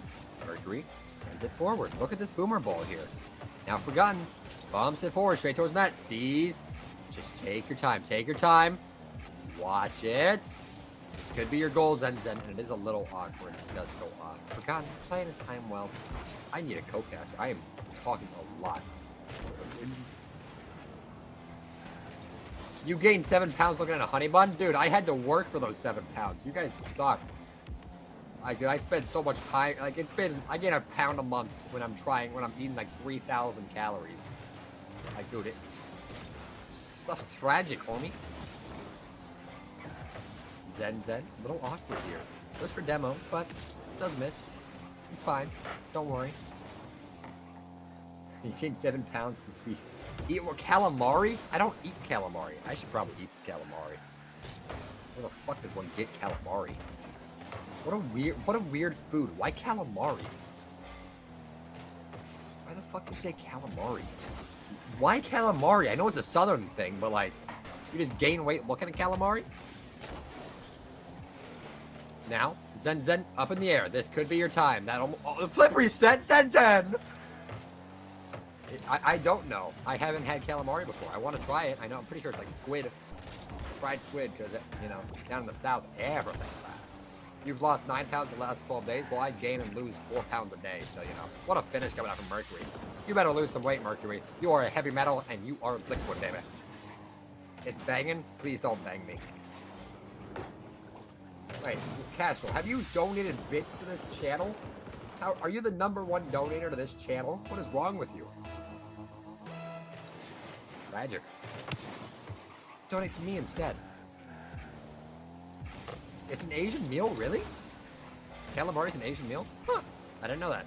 Mercury sends it forward. Look at this boomer ball here. Now Forgotten bumps it forward straight towards net. Sees, just take your time. Take your time. Watch it. This could be your goal, Zen, and it is a little awkward. It does go off. Forgotten, playing his time well. I need a co-caster. I am talking a lot. You gained 7 pounds looking at a honey bun? Dude, I had to work for those 7 pounds. You guys suck. I spend so much time. I gain a pound a month when I'm eating like 3,000 calories. Dude, stuff's tragic, homie. Zen, a little awkward here. Goes for demo, but it does miss. It's fine. Don't worry. You gained 7 pounds since we eat calamari? I don't eat calamari. I should probably eat some calamari. Where the fuck does one get calamari? What a weird food. Why calamari? Why the fuck do you say calamari? Why calamari? I know it's a southern thing, but you just gain weight looking at calamari? Now, Zen up in the air. This could be your time. The flip reset, Zen! I don't know. I haven't had calamari before. I want to try it. I know. I'm pretty sure it's like squid. Fried squid, because, down in the south, everything's bad. You've lost 9 pounds in the last 12 days. Well, I gain and lose 4 pounds a day. So, what a finish coming out from Mercury. You better lose some weight, Mercury. You are a heavy metal, and you are liquid, baby. It's banging. Please don't bang me. Wait, Casual, have you donated bits to this channel? How are you the #1 donator to this channel? What is wrong with you? Tragic. Donate to me instead. It's an Asian meal, really? Calamari is an Asian meal? Huh. I didn't know that.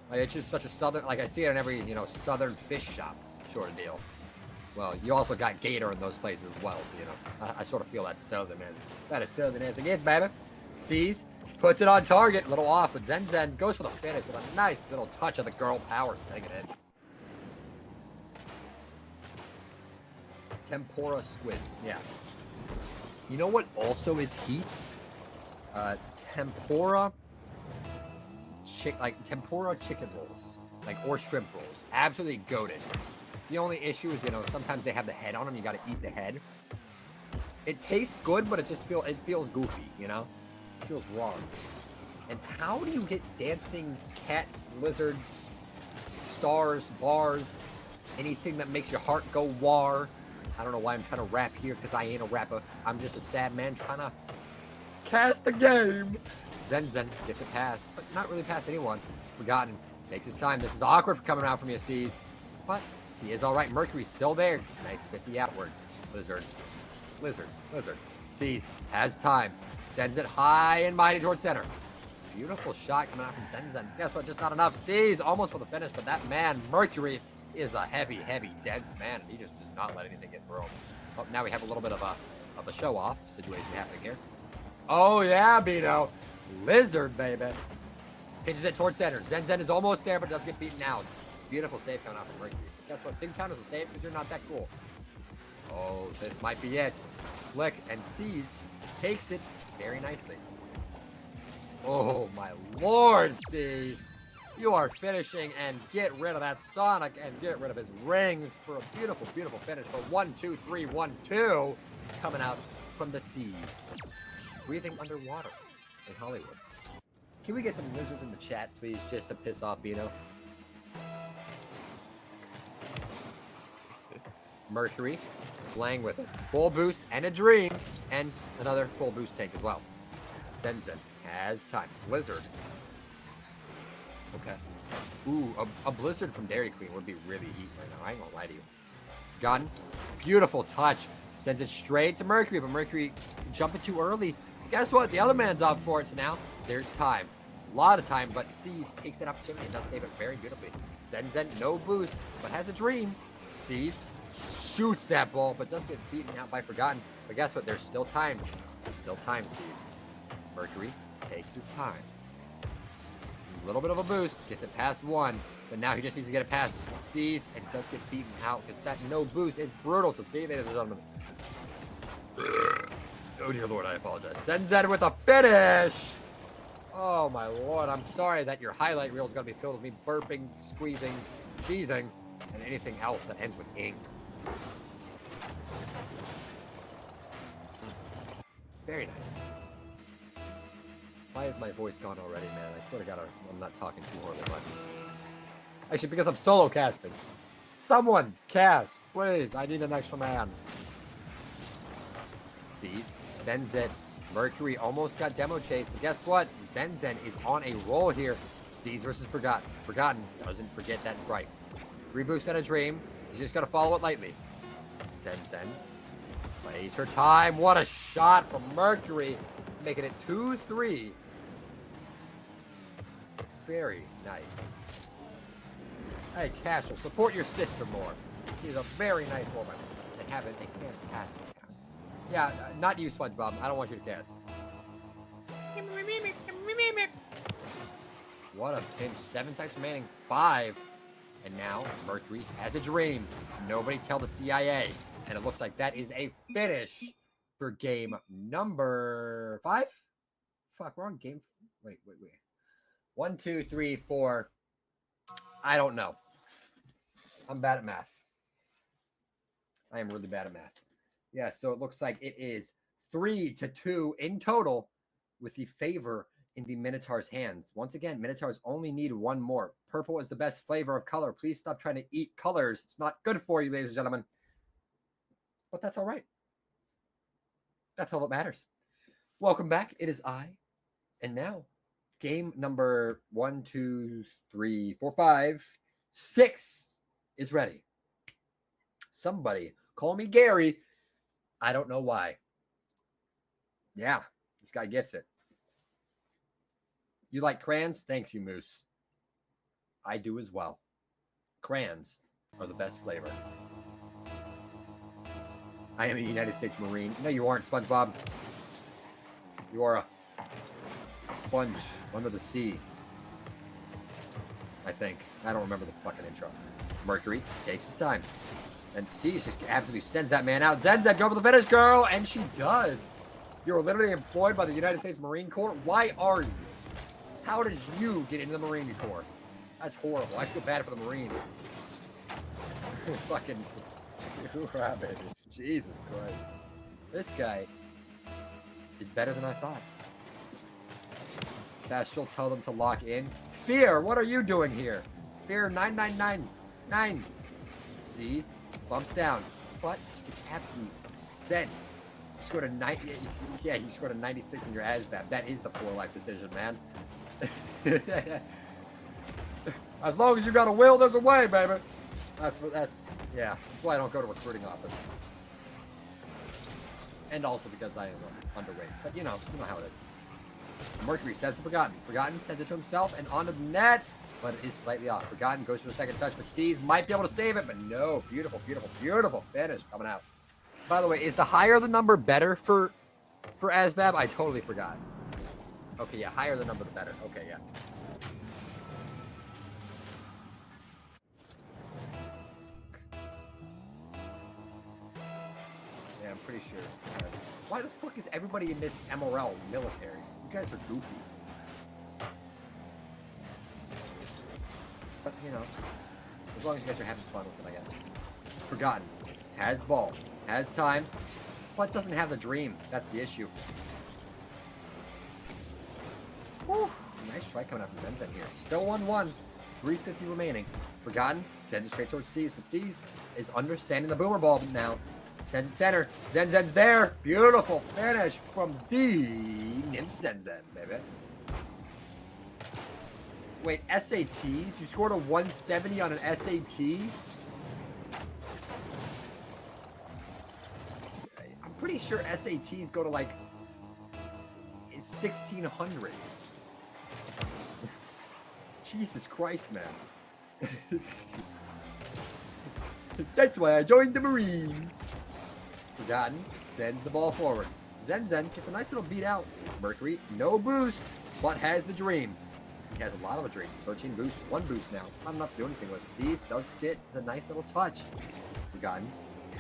Like, it's just such a southern, like I see it in every, southern fish shop sort of deal. Well, you also got gator in those places as well, so, I sort of feel that southern as it gets, baby. Sees, puts it on target, a little off, but Zen Zen goes for the finish with a nice little touch of the girl power, setting it in. Tempura squid, yeah. You know what also is heat? Tempura chicken rolls, or shrimp rolls. Absolutely goated. The only issue is, sometimes they have the head on them. You got to eat the head. It tastes good, but it feels goofy, It feels wrong. And how do you get dancing cats, lizards, stars, bars, anything that makes your heart go war? I don't know why I'm trying to rap here, because I ain't a rapper. I'm just a sad man trying to cast the game. Zen Zen gets it past, but not really past anyone. Forgotten takes his time. This is awkward for coming out from Aziz, but he is all right. Mercury's still there. Nice 50 outwards. Lizard. Sees, has time, sends it high and mighty towards center. Beautiful shot coming out from Zen Zen. Guess what? Just not enough. Sees, almost for the finish, but that man, Mercury, is a heavy, dense man, and he just does not let anything get through him. Oh, now we have a little bit of a show-off situation happening here. Oh, yeah, Bino. Lizard, baby. Pitches it towards center. Zen Zen is almost there, but does get beaten out. Beautiful save coming out from Mercury. Guess what? Didn't count as a save because you're not that cool. Oh, this might be it. Flick and Sees takes it very nicely. Oh, my Lord, Sees. You are finishing, and get rid of that Sonic and get rid of his rings for a beautiful, beautiful finish for 1-2-3-1-2 coming out from the Seas. Breathing underwater in Hollywood. Can we get some lizards in the chat, please, just to piss off Bino? Mercury playing with it. Full boost and a dream, and another full boost tank as well. Zen Zen has time. Blizzard. Okay. Ooh, a Blizzard from Dairy Queen would be really heat right now. I ain't gonna lie to you. Gotten. Beautiful touch. Sends it straight to Mercury, but Mercury jumping too early. Guess what? The other man's up for it, so now there's time. A lot of time, but Sees takes that opportunity and does save it very beautifully. Zen Zen, no boost, but has a dream. Sees, shoots that ball, but does get beaten out by Forgotten. But guess what? There's still time. There's still time, Sees. Mercury takes his time. A little bit of a boost, gets it past one, but now he just needs to get it past Sees and does get beaten out because that no boost is brutal to see, ladies and gentlemen. Oh dear Lord, I apologize. Zen Zen with a finish! Oh my Lord, I'm sorry that your highlight reel is going to be filled with me burping, squeezing, cheesing, and anything else that ends with ing. Very nice. Why is my voice gone already, man? I swear to God, I'm not talking too horribly much. Actually, because I'm solo casting. Someone cast, please. I need an extra man. Sees, sends it. Mercury almost got demo chased, but guess what? Zen Zen is on a roll here. Sees versus Forgotten. Forgotten doesn't forget that right. 3 boosts and a dream. You just got to follow it lightly. Zen Zen plays her time. What a shot from Mercury. Making it 2-3. Very nice. Hey, Castro, support your sister more. She's a very nice woman. They have a fantastic time. Yeah, not you, SpongeBob. I don't want you to cast. What a pinch. 7 seconds remaining. 5. And now, Mercury has a dream. Nobody tell the CIA. And it looks like that is a finish for game number 5? Fuck, we're on game... Wait. 1, 2, 3, 4. I don't know. I'm bad at math. I am really bad at math. Yeah, so it looks like it is 3-2 in total with the favor in the Minotaur's hands. Once again, Minotaurs only need 1 more. Purple is the best flavor of color. Please stop trying to eat colors. It's not good for you, ladies and gentlemen. But that's all right. That's all that matters. Welcome back. It is I. And now, Game number 1, 2, 3, 4, 5, 6 is ready. Somebody call me Gary. I don't know why. Yeah, this guy gets it. You like crayons? Thanks, you moose. I do as well. Crayons are the best flavor. I am a United States Marine. No, you aren't, SpongeBob. You are a sponge under the sea. I think. I don't remember the fucking intro. Mercury takes his time. And sees just absolutely sends that man out. Zen Zen, go for the finish, girl! And she does. You're literally employed by the United States Marine Corps. Why are you? How did you get into the Marine Corps? That's horrible. I feel bad for the Marines. Fucking rabbit. Jesus Christ. This guy is better than I thought. Castrol tell them to lock in. Fear, what are you doing here? Fear 9999. Sees, bumps down, but it's absolutely sent. You scored a 90. Yeah, you scored a 96 in your ASVAB. That is the poor life decision, man. As long as you got a will, there's a way, baby. That's yeah. That's why I don't go to recruiting office. And also because I am underweight. But you know how it is. Mercury sends to Forgotten. Forgotten sends it to himself and onto the net, but it is slightly off. Forgotten goes for the second touch, but sees might be able to save it, but no. Beautiful, beautiful, beautiful finish coming out. By the way, is the higher the number better for ASVAB? I totally forgot. Okay, yeah, higher the number the better. Okay, yeah. Yeah, I'm pretty sure. Why the fuck is everybody in this MRL military? You guys are goofy. But, you know, as long as you guys are having fun with it, I guess. Forgotten. Has ball. Has time. But doesn't have the dream. That's the issue. Whew. Nice strike coming out from Zen Zen here. Still 1-1. 350 remaining. Forgotten. Sends it straight towards C's. But C's is understanding the boomer ball now. Sends it center. Zen Zen's there. Beautiful finish from the Nymph Zen Zen, baby. Wait, SATs? You scored a 170 on an SAT? I'm pretty sure SATs go to like 1,600. Jesus Christ, man. That's why I joined the Marines. Forgotten sends the ball forward. Zen Zen gets a nice little beat out. Mercury, no boost, but has the dream. He has a lot of a dream. 13 boosts, 1 boost now. Not enough to do anything with it. Zeus does get the nice little touch. Forgotten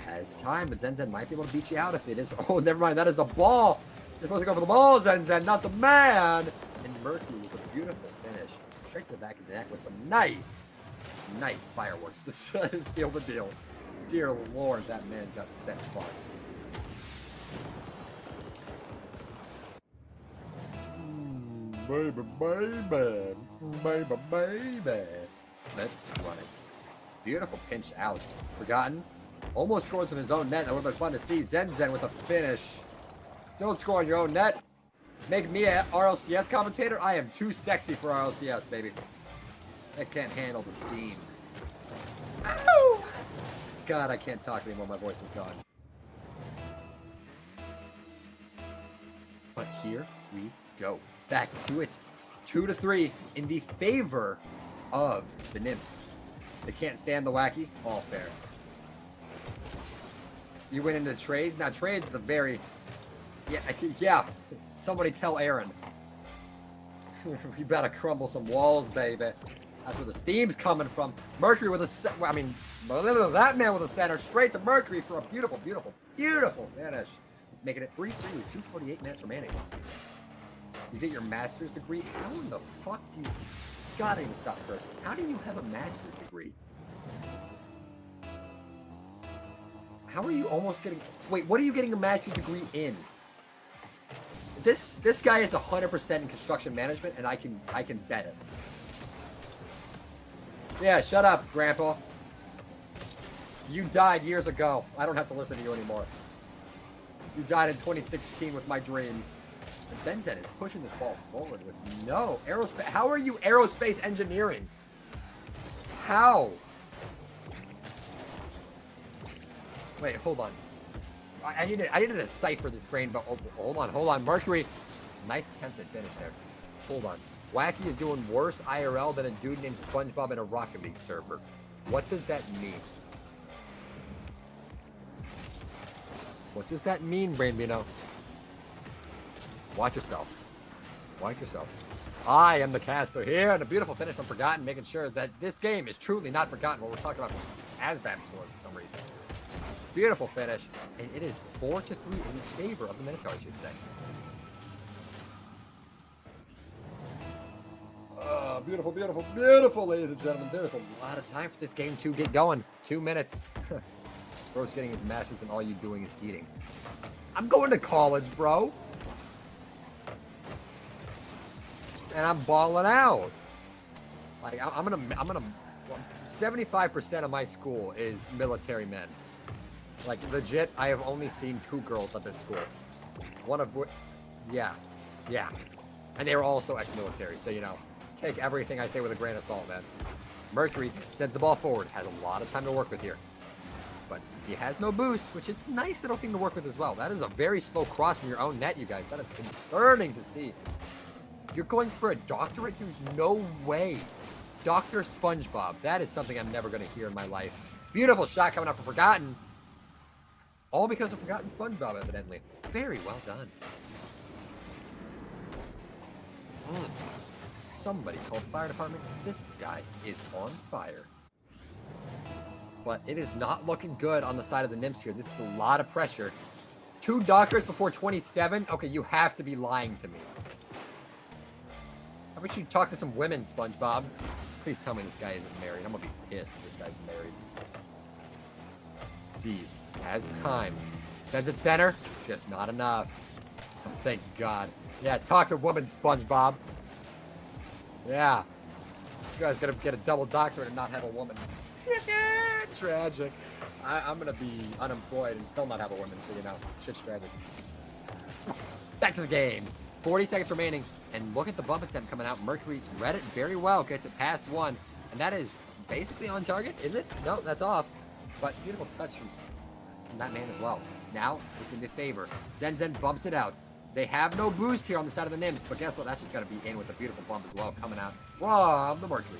has time, but Zen Zen might be able to beat you out if it is. Oh, never mind. That is the ball. You're supposed to go for the ball, Zen Zen, not the man. And Mercury with a beautiful finish. Straight to the back of the neck with some nice fireworks to seal the deal. Dear Lord, that man got set fun. Baby, baby, baby, baby. Let's run it. Beautiful pinch out. Forgotten. Almost scores in his own net. That would have been fun to see. Zen Zen with a finish. Don't score on your own net. Make me a RLCS commentator. I am too sexy for RLCS, baby. I can't handle the steam. Ow! God, I can't talk anymore. My voice is gone. But here we go. Back to it. 2-3 in the favor of the Nymphs. They can't stand the wacky. All fair. You went into trades. Now, trades is a very... Yeah. Somebody tell Aaron. You better crumble some walls, baby. That's where the steam's coming from. Mercury with a... that man with a center. Straight to Mercury for a beautiful, beautiful, beautiful finish. Making it 3-3 with 248 minutes remaining. You get your master's degree? How in the fuck do you... Gotta even stop first. How do you have a master's degree? How are you almost getting... Wait, what are you getting a master's degree in? This guy is 100% in construction management, and I can bet it. Yeah, shut up, Grandpa. You died years ago. I don't have to listen to you anymore. You died in 2016 with my dreams. And Zenzen is pushing this ball forward with no aerospace. How are you aerospace engineering? How? Wait, hold on. I need to decipher this brain, but hold on. Mercury, nice attempted finish there. Hold on. Wacky is doing worse IRL than a dude named SpongeBob in a Rocket League server. What does that mean? What does that mean, Brainbino? Watch yourself. Watch yourself. I am the caster here, and a beautiful finish from Forgotten, making sure that this game is truly not forgotten. What we're talking about ASVAB scores for some reason. Beautiful finish, and it is 4-3 in favor of the Minotaurs here today. Beautiful, beautiful, beautiful, ladies and gentlemen. There's a lot of time for this game to get going. 2 minutes. Bro's getting his master's, and all you doing is eating. I'm going to college, bro. And I'm balling out. Like, I'm gonna, 75% of my school is military men. Like, legit, I have only seen 2 girls at this school. One of which, yeah. And they were also ex-military, so, you know, take everything I say with a grain of salt, man. Mercury sends the ball forward, has a lot of time to work with here. But he has no boost, which is a nice little thing to work with as well. That is a very slow cross from your own net, you guys. That is concerning to see. You're going for a doctorate? There's no way. Dr. SpongeBob. That is something I'm never going to hear in my life. Beautiful shot coming up from Forgotten. All because of Forgotten SpongeBob, evidently. Very well done. Somebody called the fire department because this guy is on fire. But it is not looking good on the side of the Nymphs here. This is a lot of pressure. 2 doctors before 27? Okay, you have to be lying to me. How about you talk to some women, SpongeBob? Please tell me this guy isn't married. I'm gonna be pissed if this guy's married. Sees. Has time. Sends it center. Just not enough. Oh, thank God. Yeah, talk to woman, SpongeBob. Yeah. You guys gotta get a double doctorate and not have a woman. Tragic. I'm gonna be unemployed and still not have a woman, so you know, shit's tragic. Back to the game. 40 seconds remaining, and look at the bump attempt coming out. Mercury read it very well, gets it past 1, and that is basically on target, is it? No, that's off. But beautiful touch from that man as well. Now it's in his favor. Zenzen bumps it out. They have no boost here on the side of the Nymphs, but guess what? That's just gonna be in with a beautiful bump as well, coming out from the Mercury.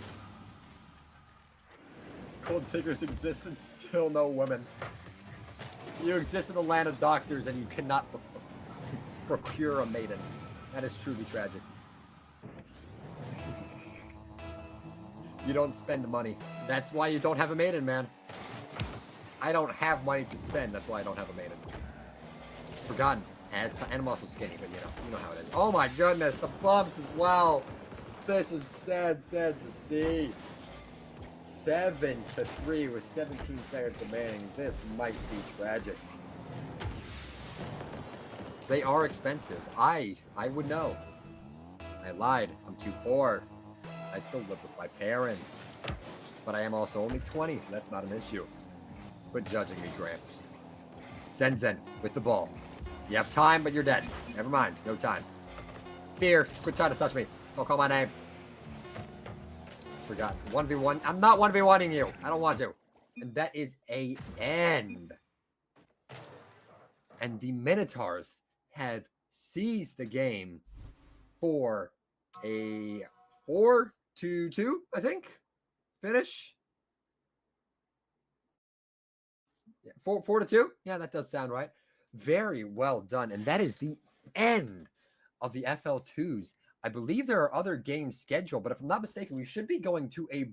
Gold Digger's existence, still no women. You exist in the land of doctors and you cannot procure a maiden. That is truly tragic. You don't spend money. That's why you don't have a maiden, man. I don't have money to spend. That's why I don't have a maiden. Forgotten. And I'm also skinny, but you know how it is. Oh my goodness, the bumps as well. This is sad to see. 7-3 with 17 seconds remaining. This might be tragic. They are expensive. I would know. I lied. I'm too poor. I still live with my parents. But I am also only 20, so that's not an issue. Quit judging me, Gramps. Zenzen with the ball. You have time, but you're dead. Never mind. No time. Fear. Quit trying to touch me. Don't call my name. Forgotten. 1v1. I'm not 1v1ing you. I don't want to. And that is a end. And the Minotaurs have seized the game for a 4-2, I think, finish. Yeah, 4-2. Yeah, that does sound right. Very well done. And that is the end of the FL2s. I believe there are other games scheduled, but if I'm not mistaken, we should be going to a